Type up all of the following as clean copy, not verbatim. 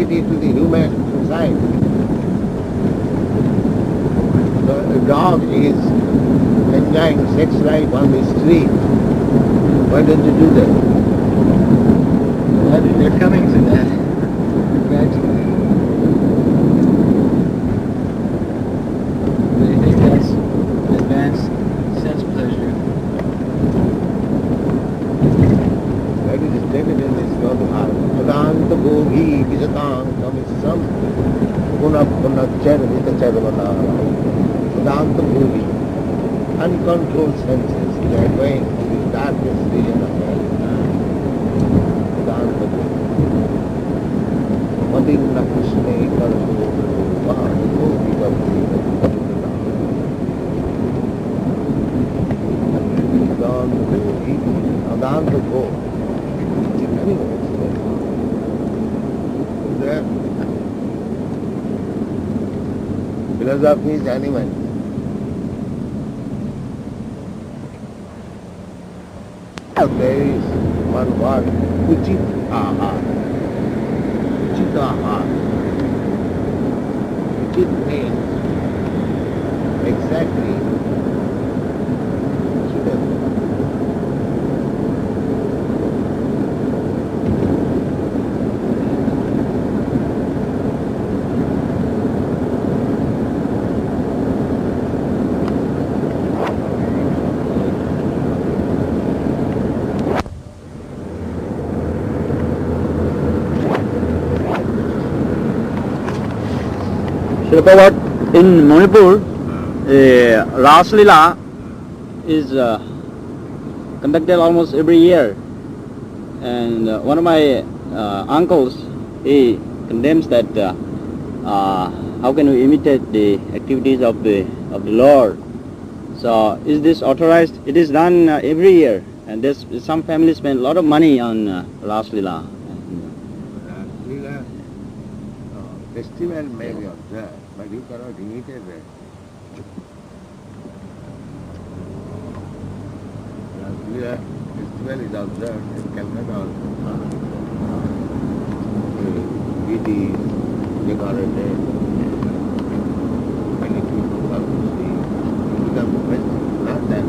sensitivity to the human society. The dog is enjoying sex life on the street. Why don't you do that? They're coming to that. Gradually. They think that's advanced sense pleasure. That is stated in this Gautam. Adanta Bhogi Visatam Kamisam Punappunachar Vitacharvana. Adanta Bhogi. Uncontrolled senses. They are going to the darkest region of hell. Adanta Bhogi. Madinna Krishna Karsu Bhogi Bhakti. Adanta Bhogi. Philosophy is animal. There is one word, Uchit Ahar. Uchit Ahar. Uchit means exactly suitable. Srila Prabhupada, in Manipur, Ras Leela is conducted almost every year, and one of my uncles, he condemns that how can we imitate the activities of the Lord? So is this authorized? It is done every year, and there's some families spend a lot of money on Ras Leela. Festival may be observed, but you cannot imitate that. Festival is observed in Calcutta also. It is decorated. Many people come to see. It becomes not that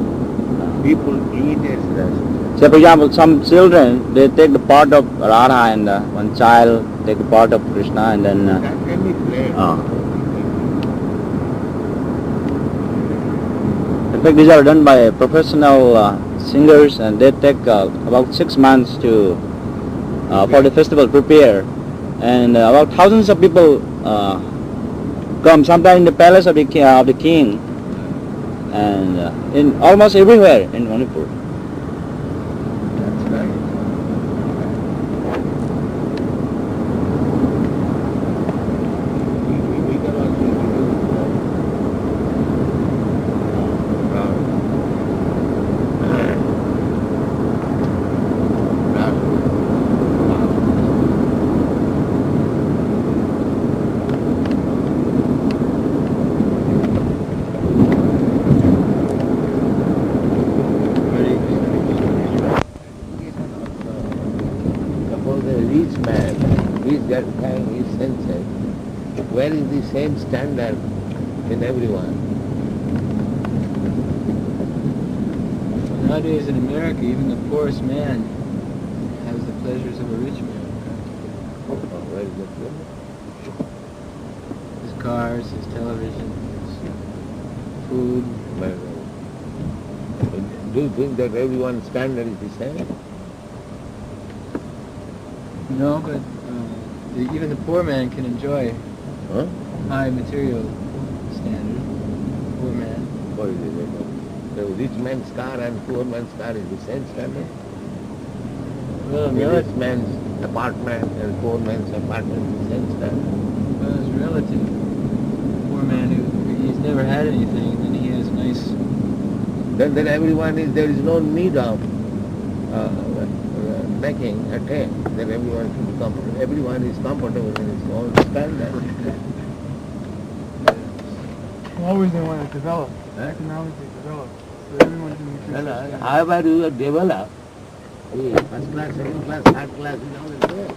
people imitate that. So for example, some children, they take the part of Radha, and one child take the part of Krishna, and then... that can be played. In fact, these are done by professional singers, and they take about 6 months to for the festival prepare, and about thousands of people come, sometimes in the palace of the king, and in almost everywhere in Manipur. That's right. We can also introduce suppose a rich man is gratifying his senses, where is the same standard in everyone? Nowadays in America, even the poorest man has the pleasures of a rich man. Where is that? His cars, his television, his food. Do you think that everyone's standard is the same? No, but even the poor man can enjoy Huh? high material standard. Poor man. What is it? The rich man's car and poor man's car is the same standard? Well, The rich man's apartment and poor man's apartment is the same standard? well, it's relative. Poor man he's never had anything, and then he has nice. Then everyone is, there is no need of making a tent. Then everyone should be comfortable. Everyone is comfortable in his own standard. Always they want to develop. Economically develop. So everyone can increase. However you develop, first class, second class, third class is always there.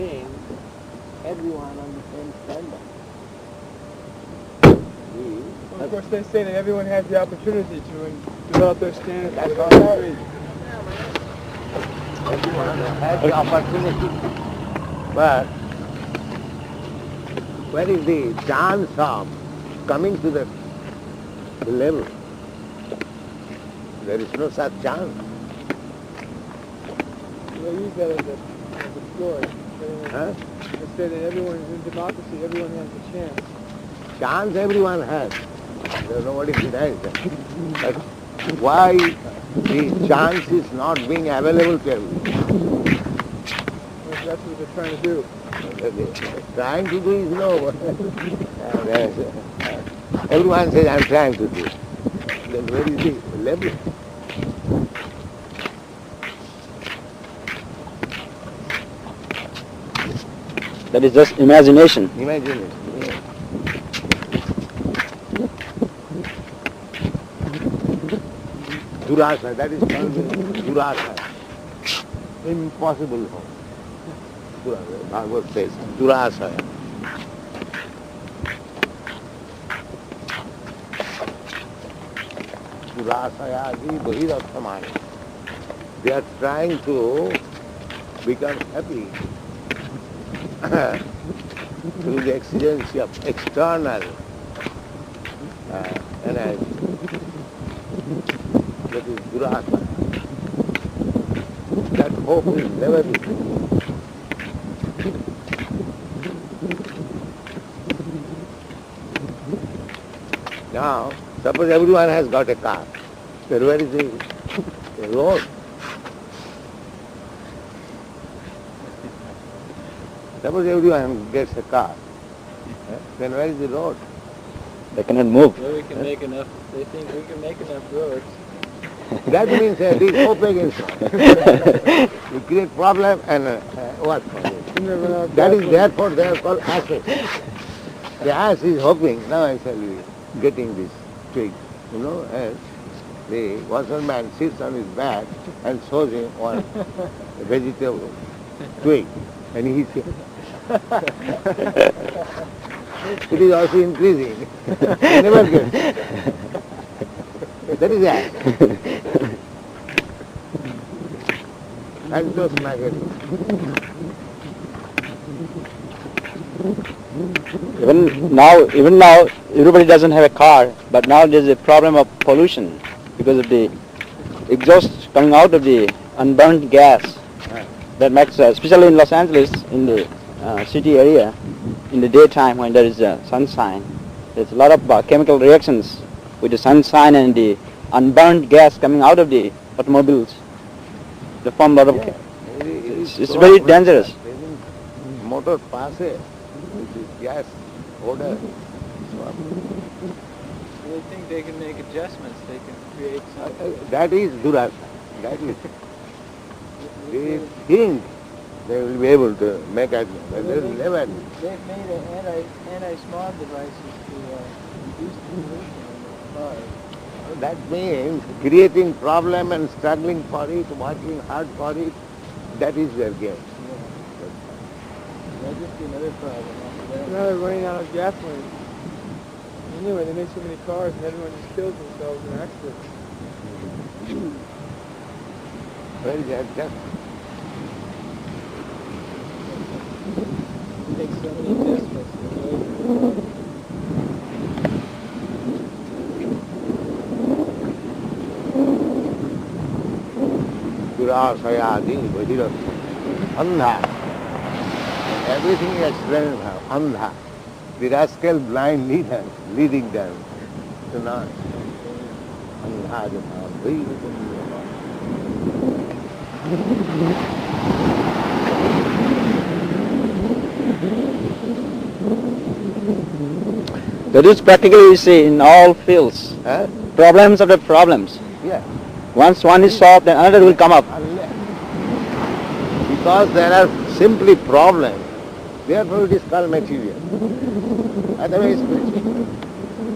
bring everyone on the same standard. Well, of course, they say that everyone has the opportunity to develop their standards. That's all right. Everyone has the opportunity. But where is the chance of coming to the level? There is no such chance. They use that as a ploy. Huh? They say that everyone in democracy, everyone has a chance. Chance everyone has. Nobody denies that. But why the chance is not being available to everyone? That's what they're trying to do. Trying to do is no. Everyone says, I'm trying to do. Then where is the level? That is just imagination. Imagine it. Yeah. Durasa, that is called Durasa. Impossible. Durasa, Bhagavad says, Durasa. Durasayadi Bahirasthamani. They are trying to become happy through the exigency of external energy. That is Durasa. That hope will never be true. Now, suppose everyone has got a car. Then where is the road? Suppose everyone gets a car. Then where is the road? They cannot move. Well, we can make enough. They think we can make enough roads. That means there is hope against it. You create problem and what? That is therefore they are called asses. The ass is hoping, now I shall be getting this twig. As the washerman sits on his back and shows him one vegetable twig. And he says, it is also increasing. He never gets it. That is ass. And just marketing. Even now, everybody doesn't have a car, but now there's a problem of pollution because of the exhaust coming out of the unburned gas. That makes, especially in Los Angeles, in the city area, in the daytime when there is sunshine, there's a lot of chemical reactions with the sunshine and the unburned gas coming out of the automobiles. They form a lot of... It's very dangerous. Motor passes with this gas odor. They think they can make adjustments. They can create something. That is Durasa. That is. They think they will be able to make adjustments, but they will never. They've made anti-smog devices to reduce the pollution in the cars. That means creating problem and struggling for it, working hard for it, that is their game. That'll just be another problem. Now they're running out of gasoline. Anyway, they make so many cars and everyone just kills themselves in accidents. Where is that? Just It takes so many adjustments to avoid Durasayadi Bhajirasa. Andha. Everything is explained how. Andha. The rascal blind leader leading them to not. Andha Japa. That is practically, you see, in all fields. Huh? Problems after problems. Yeah. Once one is solved, then another will come up. Because there are simply problems, therefore it is called material. Otherwise spiritual.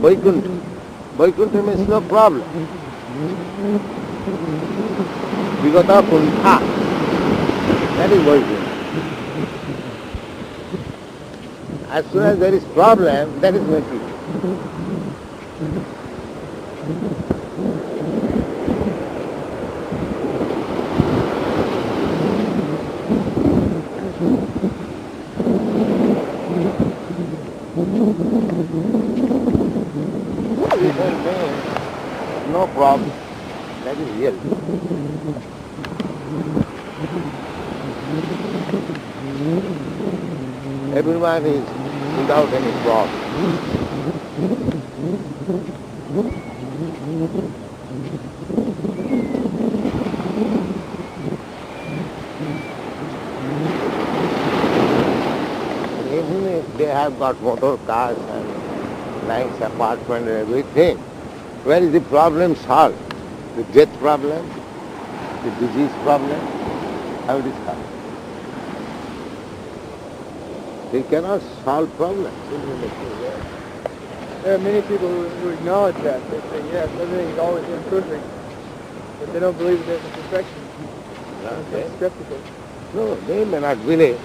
Vaikuntha. Vaikuntha means no problem. Vigata kuntha. That is Vaikuntha. As soon as there is problem, that is material. No problem. That is real. Everyone is without any problem. Even if they have got motor cars and nice apartment and everything, where is the problem solved? The death problem, the disease problem, how it is solved? They cannot solve problems. There are many people who acknowledge that. They say, yes, everything is always imperfect, but they don't believe there's a perfection. They're skeptical. No, they may not believe,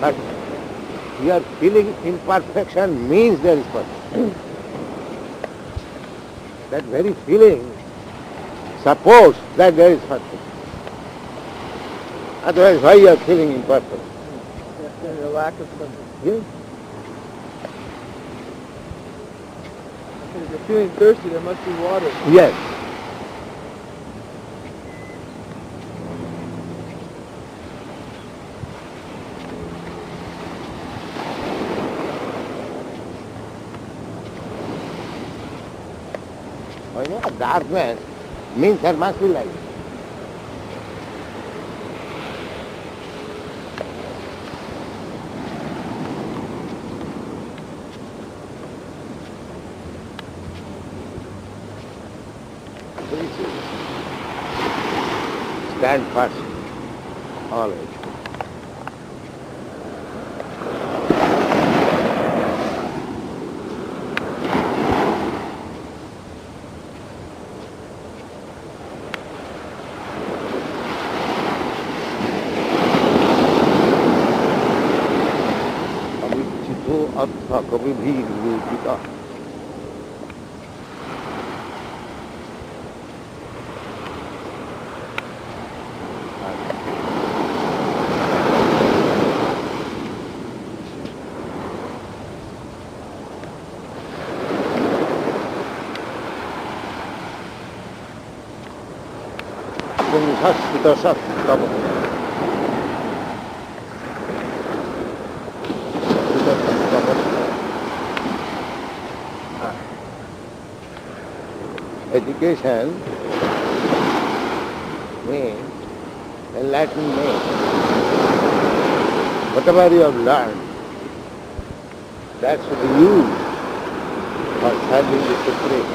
but your feeling imperfection means there is perfection. That very feeling supports that there is perfection. Otherwise, why you are feeling imperfect? There's a lack of something. Yes. If you're feeling thirsty, there must be water. Yes. Why not? Darkness means there must be light. Stand first, always. अविचितो अर्थ कभी भी विवेचिता Education means enlightenment. Whatever you have learned, that should be used for serving the Supreme.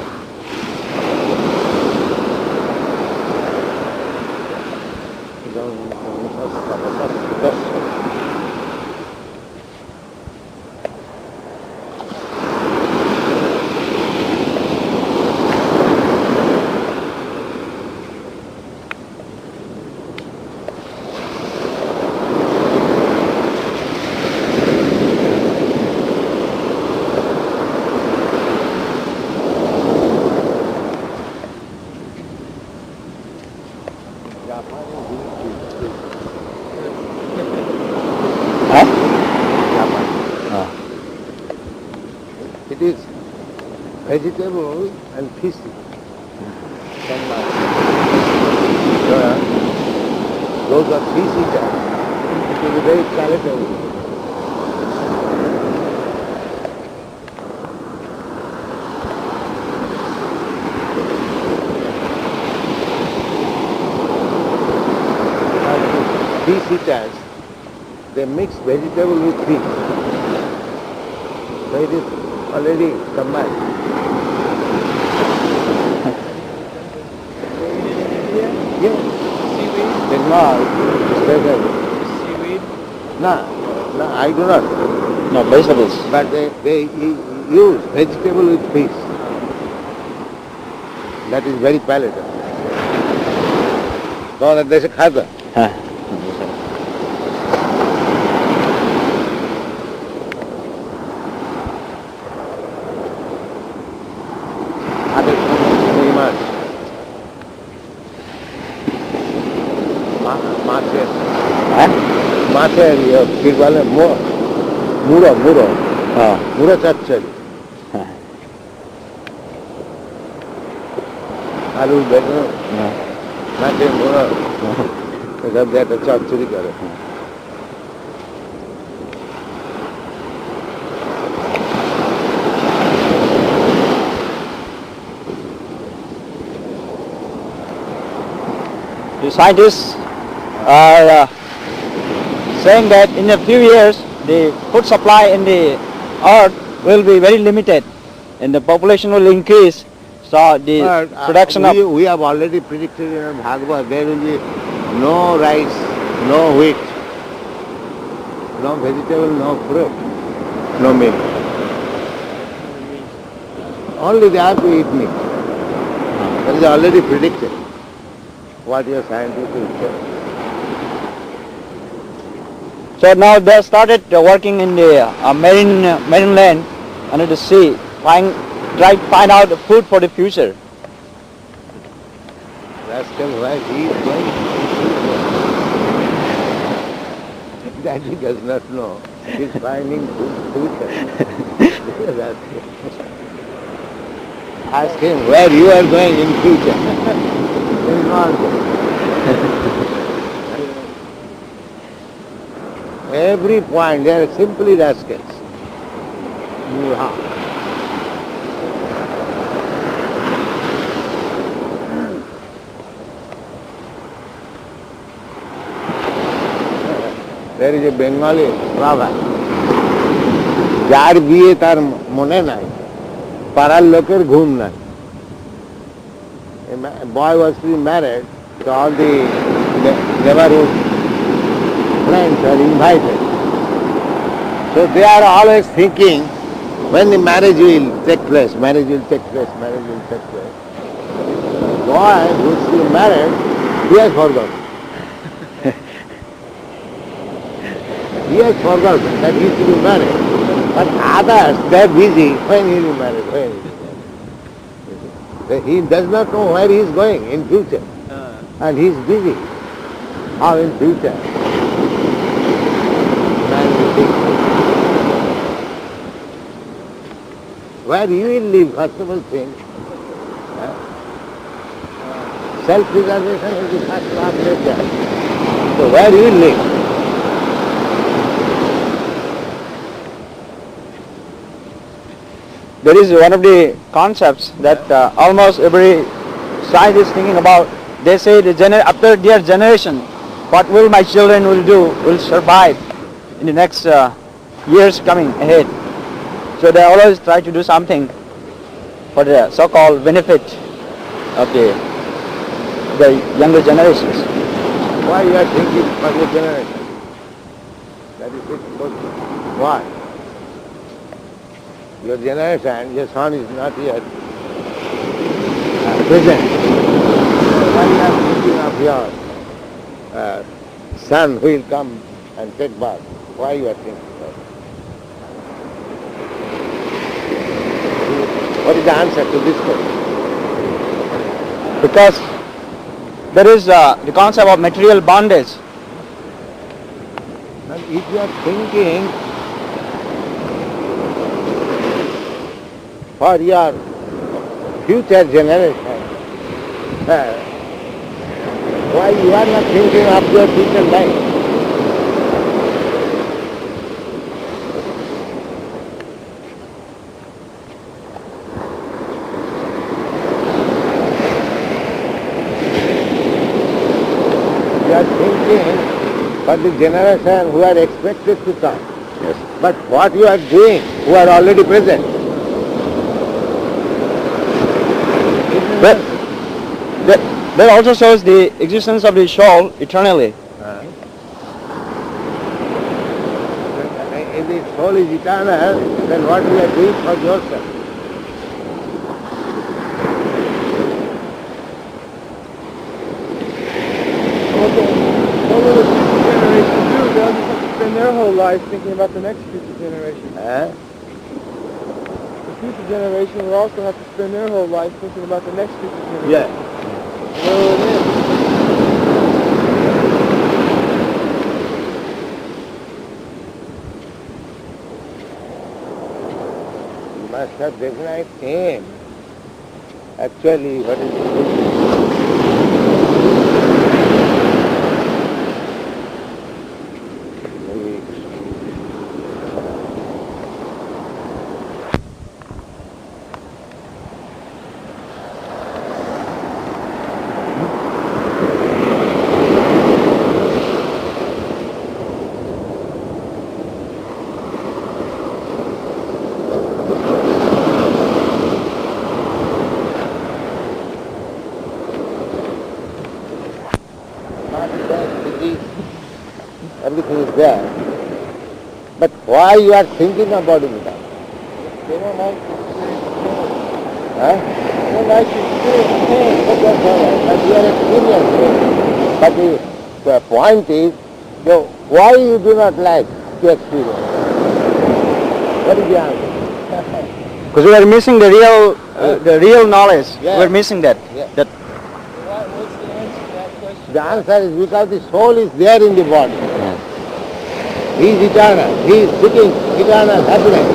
It is vegetable and fish. Those are fish eaters. It is very palatable. Fish eaters, they mix vegetable with fish. So it is already combined. Yes. Seaweed? Bengal, special. Seaweed? No, I do not. No, vegetables. But they use vegetable with fish. That is very palatable. So that they say khada. prepare your people muro chachari. Alu better, nothing muro. Because that a chachari kare. The scientists are saying that in a few years the food supply in the earth will be very limited and the population will increase. So the production of... We have already predicted in Bhagavad there will be no rice, no wheat, no vegetable, no fruit, no milk. Only they have to eat meat. That is already predicted. What your scientists will say. So now they started working in the marine land under the sea, try to find out food for the future. Rascal, where he is going, that he does not know. He is finding future. Ask him where you are going in future. He will not go. Every point, they are simply rascals. There is a Bengali proverb. যার বিয়ে তার মনে নাই, পাড়ার লোকের ঘুম নাই. A boy was to be married, so all the neighborhood friends are invited. So they are always thinking when the marriage will take place, marriage will take place, marriage will take place. The boy who is to be married, he has forgotten. He has forgotten that he is to be married. But others, they are busy. When he will be married? When he will be married? He does not know where he is going in future. And he is busy. How in future? Man will think. Where you will live, first of all thing. Self-preservation is the first class nature. So where you will live? There is one of the concepts that almost every scientist is thinking about. They say after their generation, what will my children will survive in the next years coming ahead. So they always try to do something for the so-called benefit of the younger generations. Why you are thinking for your generation? That is it. Why? Your generation, your son is not yet present. Why you are thinking of your son who will come and take birth? Why you are thinking of that? What is the answer to this question? Because there is the concept of material bondage. And if you are thinking for your future generation, why you are not thinking of your future life? You are thinking for the generation who are expected to come. Yes. But what you are doing, who are already present. But that also shows the existence of the soul eternally. If the soul is eternal, then what we are doing for yourself? What will the future generation do? They'll just have to spend their whole life thinking about the next future generation. The future generation will also have to spend their whole life thinking about the next future generation. Yeah. Where will it end? must have definite aim. Actually, what is it? Everything is there. But why you are thinking about it? They don't like to experience pain. Huh? They don't like to experience pain. But that's all right. But you are experiencing. But the point is, why you do not like to experience? What is the answer? Because we are missing the real knowledge. Yeah. We're missing that. Yeah. That What's the answer to that question? The answer is because the soul is there in the body. He is eternal. He is seeking eternal happiness.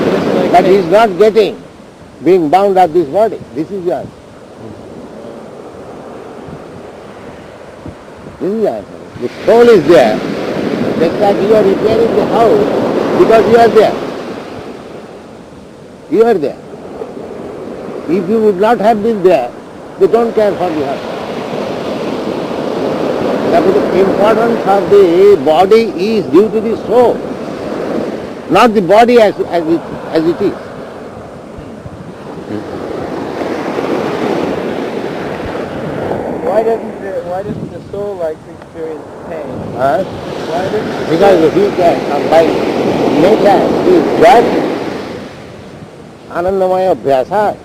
Just like But pain. he is not getting being bound up this body. This is the answer. This is the answer. The soul is there. Just like you are repairing the house because you are there. You are there. If you would not have been there, they don't care for the house. Therefore, the importance of the body is due to the soul, not the body as it is. Why doesn't the soul like to experience pain? Huh? Why doesn't the Because he can, by nature, he is that Anandamaya Abhyasa,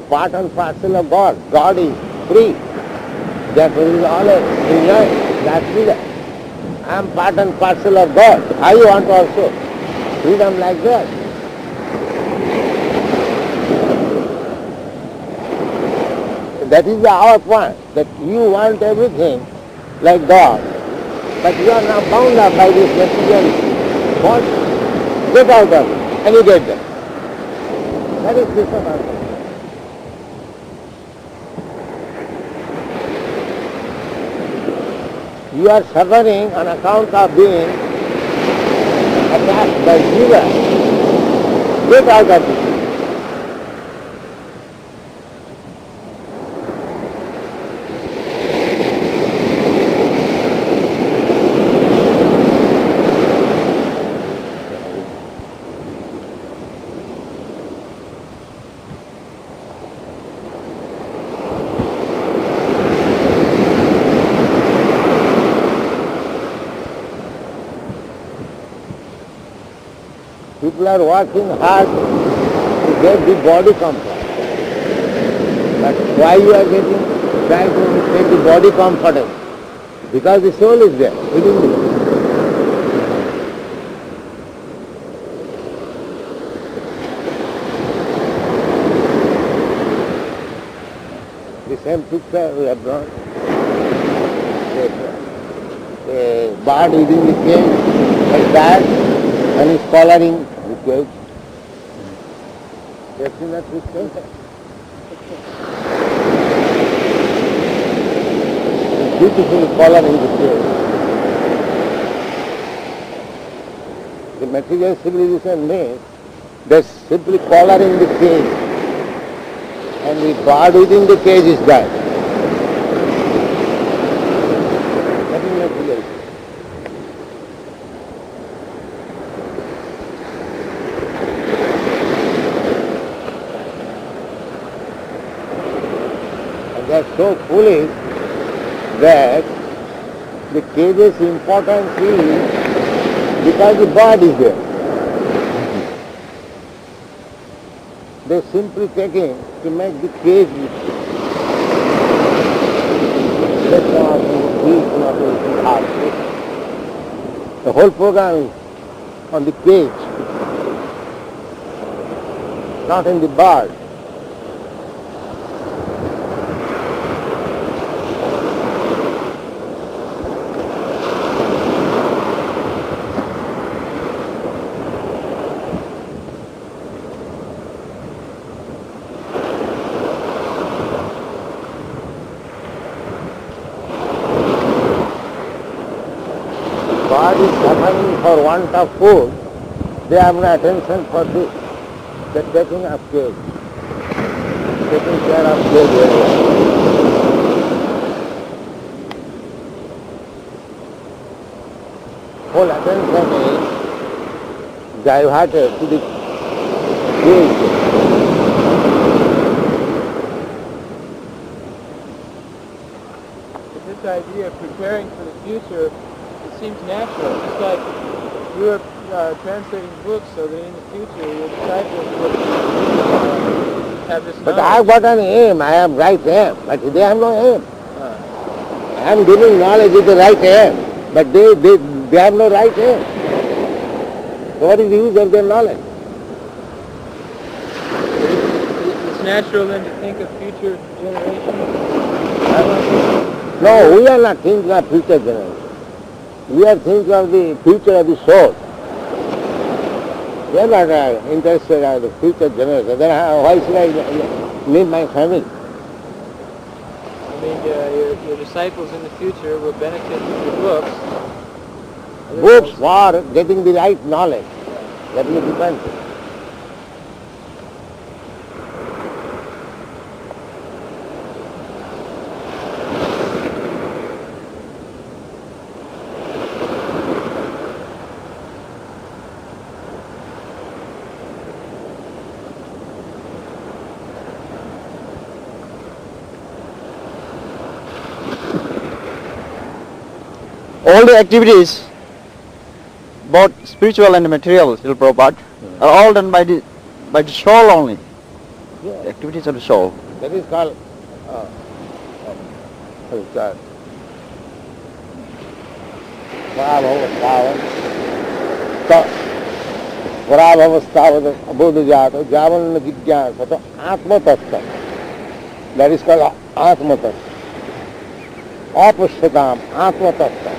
part and parcel of God. God is free. Therefore he is always enjoying. That's freedom. I am part and parcel of God. I want also freedom like that. That is our point, that you want everything like God, but you are now bound up by this material body. Get out of it, and you get there. That is Krishna consciousness. You are suffering on account of being attacked by jiva. Get out of it. People are working hard to get the body comfort. But why you are trying to make the body comfortable? Because the soul is there, within the body. The same picture we have drawn. A bird within the cage like that, and is collaring the cage. You have seen that picture? It's beautifully collaring the cage. The material civilization means they're simply collaring the cage, and the bird within the cage is that. That is material. They are so foolish that the cage's importance is because the bird is there. They are simply taking to make the cage the whole program is on the cage, not in the bird. for want of food, they have no attention for this. The taking of care. Taking care of care area. Whole attention is diverted to the cage. This idea of preparing for the future, it seems natural. Just like you are translating books so that in the future your disciples would have this But knowledge. I have got an aim, I have right aim, but they have no aim. I am giving knowledge with the right aim, but they have no right aim. So what is the use of their knowledge? It's natural then to think of future generations. No, we are not thinking of future generation. We are thinking of the future of the soul. We are not interested in the future generation. Then why should I leave my family? I mean, your disciples in the future will benefit from your books. Books for getting the right knowledge. That is different. All the activities, both spiritual and material, Srila Prabhupada, are all done by the soul only. Yeah. The activities of the soul. That is called Bodhijata, Javan Jigyasa, Atma Tattva. That is called Atma Tattva. Apashyatam, Atma Tattva.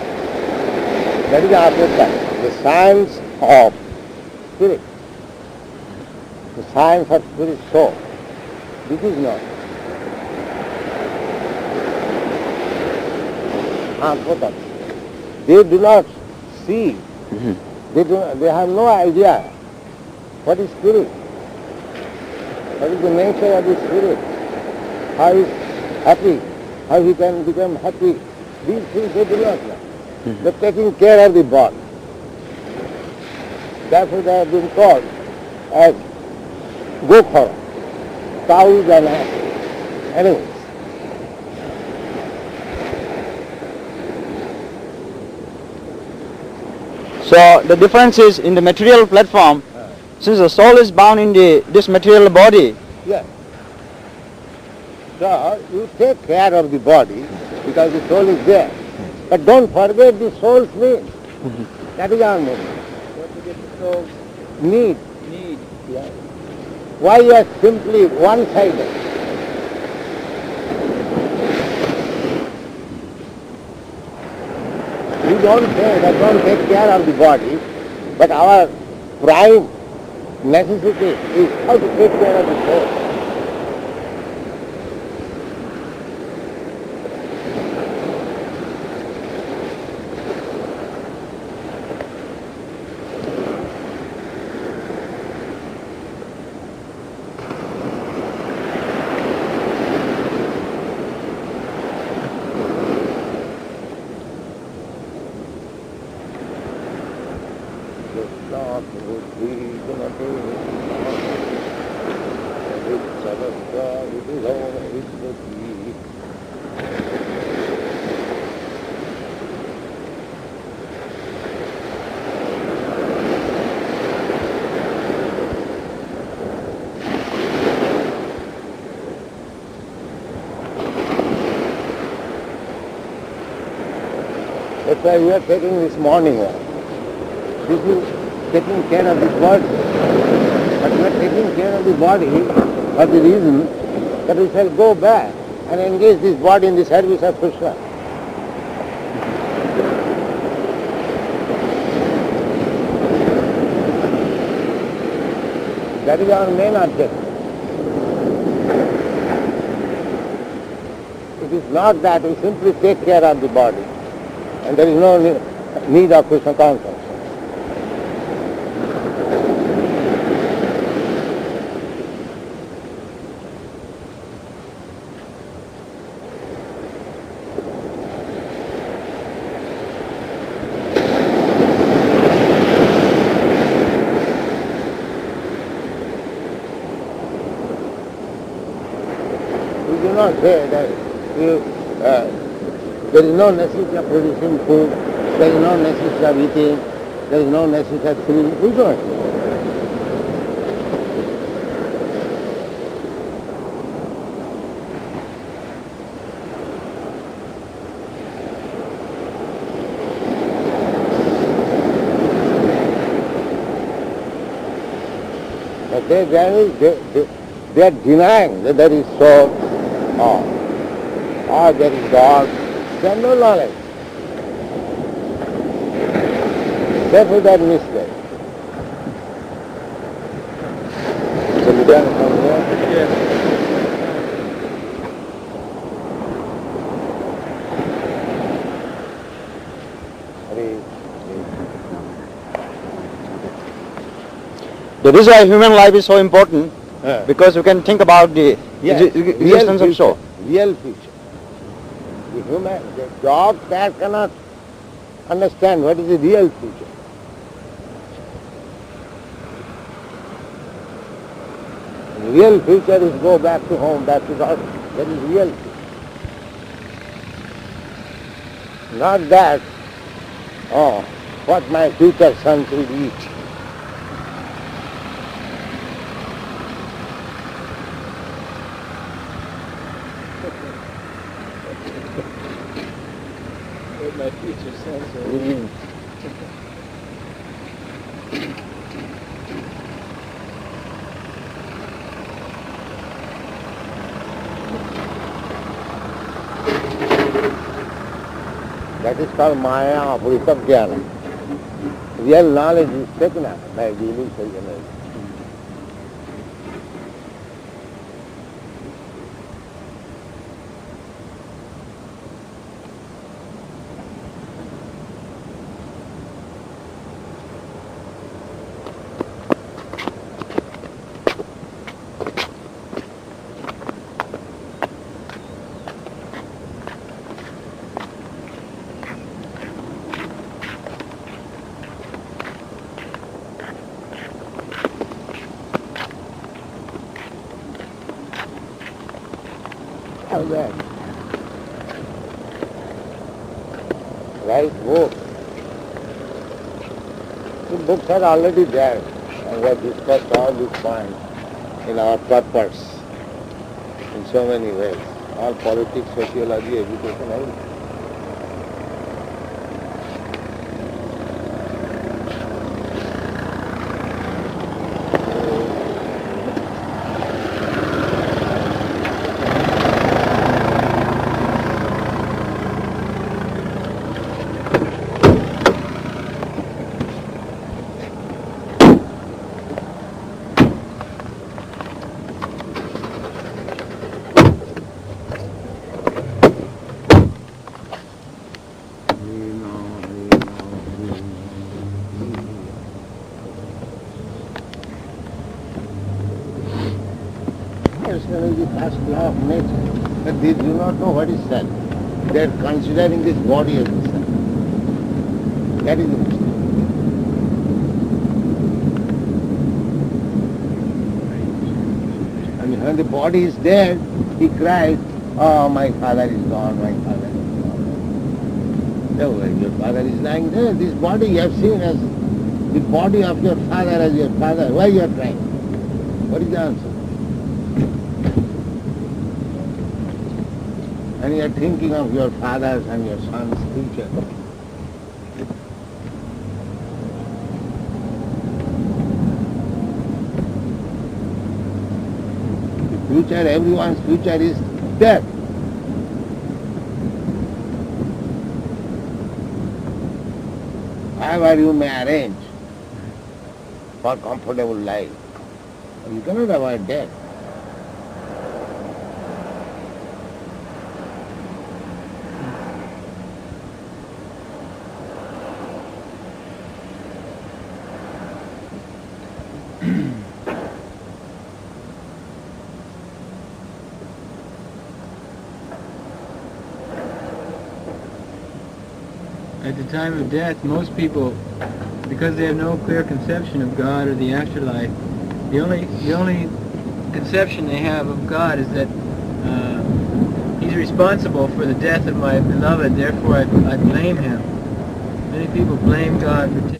That is Atma Tattva, the science of spirit. The science of spirit soul. This is not. Atma Tattva. They do not see. They have no idea what is spirit. What is the nature of the spirit? How is happy? How he can become happy? These things they do not know. They are taking care of the body. Therefore they have been called as Gokhara, cows and animals. So the difference is in the material platform, since the soul is bound in this material body. Yes. So you take care of the body because the soul is there. But don't forget the soul's need. That is our need. Don't forget the soul's Need. need. Yes. Why you are simply one-sided? We don't say that don't take care of the body, but our prime necessity is how to take care of the soul. That's why we are taking this morning walk. This is taking care of the body. But we are taking care of the body for the reason that we shall go back and engage this body in the service of Krishna. That is our main object. It is not that we simply take care of the body and there is no need of Krishna consciousness. We do not say that there is no necessity of producing food, there is no necessity of eating, there is no necessity of sleeping. We don't say. They are denying that there is soul or there is God. They have no knowledge. Therefore they are misled. So we can come here. Yes. The reason why human life is so important, because you can think about the existence of soul. Real future. The dog, cat cannot understand what is the real future. The real future is go back to home, back to God. That is real future. Not that, what my future sons will eat. What my future sons will eat. That is called Maya Apurita Jnana. Real knowledge is taken up by the illusory energy. How's that? Right book. The books are already there, and we have discussed all these points in our purpose in so many ways. All politics, sociology, education, everything. Is the first law of nature, but they do not know what is self. They are considering this body as the self. That is the mistake. And when the body is dead, he cries, "Oh, my father is gone, my father is gone." No, your father is lying there. This body you have seen as the body of your father as your father. Why you are crying? What is the answer? And you are thinking of your father's and your son's future. The future, everyone's future is death. However you may arrange for comfortable life, you cannot avoid death. At the time of death, most people, because they have no clear conception of God or the afterlife, the only conception they have of God is that responsible for the death of my beloved, therefore I blame him. Many people blame God for taking.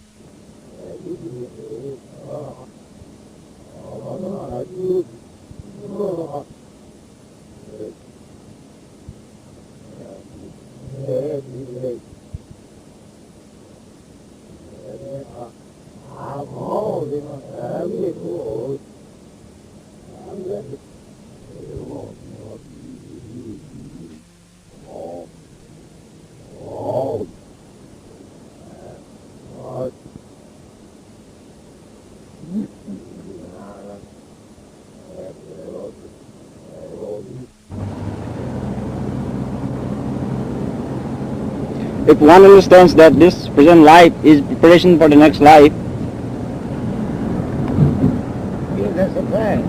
If one understands that this present life is preparation for the next life, Yes, that's a fact.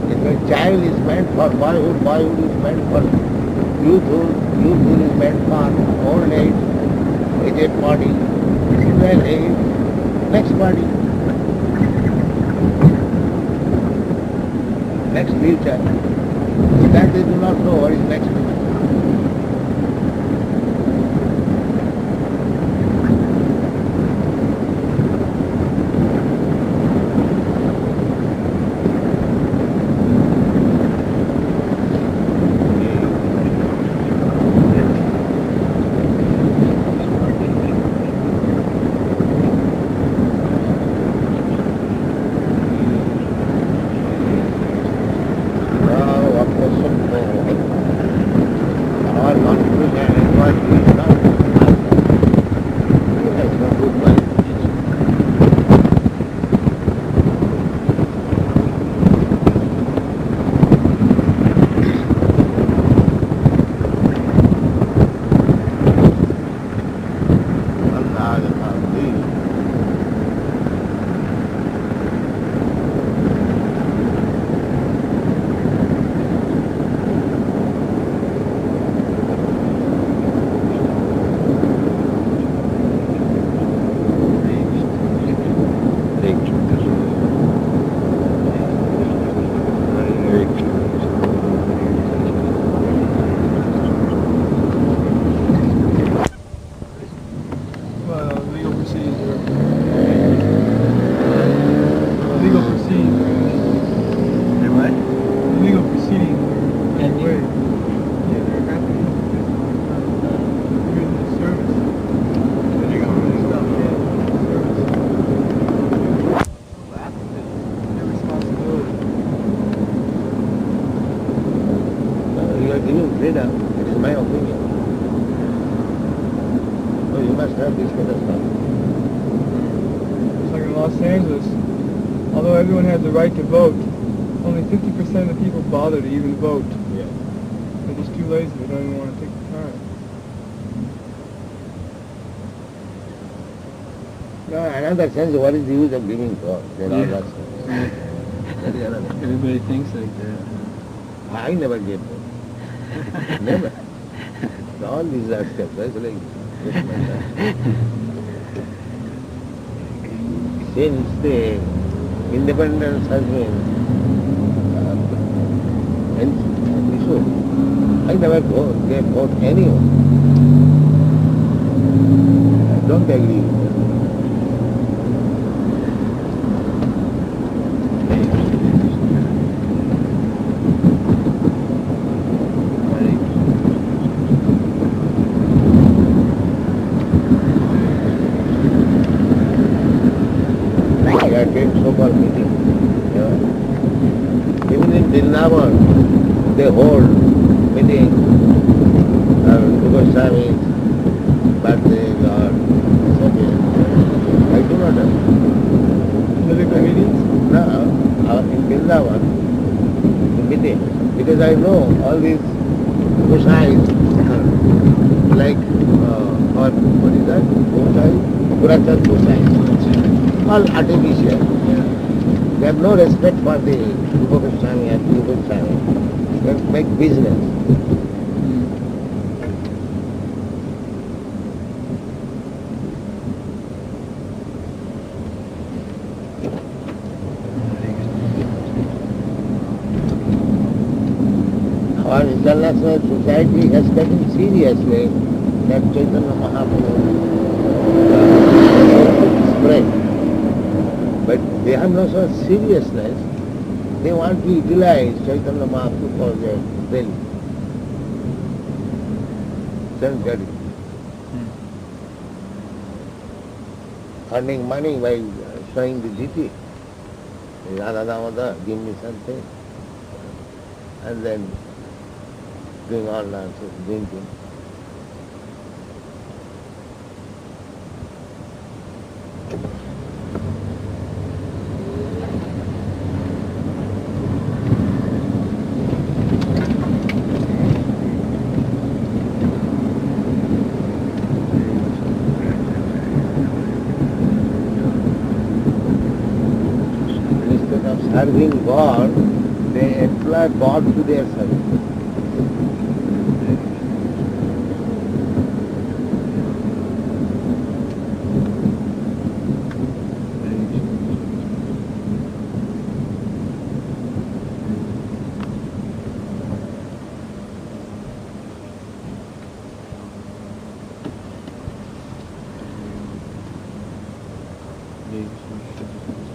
If a child is meant for boyhood, boyhood is meant for youthhood, youthhood is meant for old age, aged body, middle age, next body, next future. So that they do not know what is next future. Freedom, it is my opinion. So you must have this kind of stuff. It's like in Los Angeles, although everyone has the right to vote, only 50% of the people bother to even vote. Yeah. They're just too lazy, they don't even want to take the time. No, another sense, what is the use of giving God? There are lots of things. That is another thing. Everybody thinks like that. I never gave God. Never. All these are steps. That's like just like that. Since the independence has been issued, I never gave vote anyone. I don't agree with that. So-called meeting. Yeah. Even in Vrindavan, they hold meeting, Goswami's birthday or something. I do not know. Political meetings? No, in Vrindavan, meeting. Because I know all these Gosais, like, or what is that? Gosai? Purachar Gosai. All artificial. They have no respect for the Rupa Goswami and Rupa Goswami. They make business. Our international society has taken seriously that Chaitanya Mahaprabhu spread. But they have no such seriousness. They want to utilize Chaitanya Mahaprabhu for their will. Self-getting. Earning money by showing the deity. Radha Damodar, give me something. And then doing all nonsense, drinking. Instead of serving God, they employ God to their service. Maybe some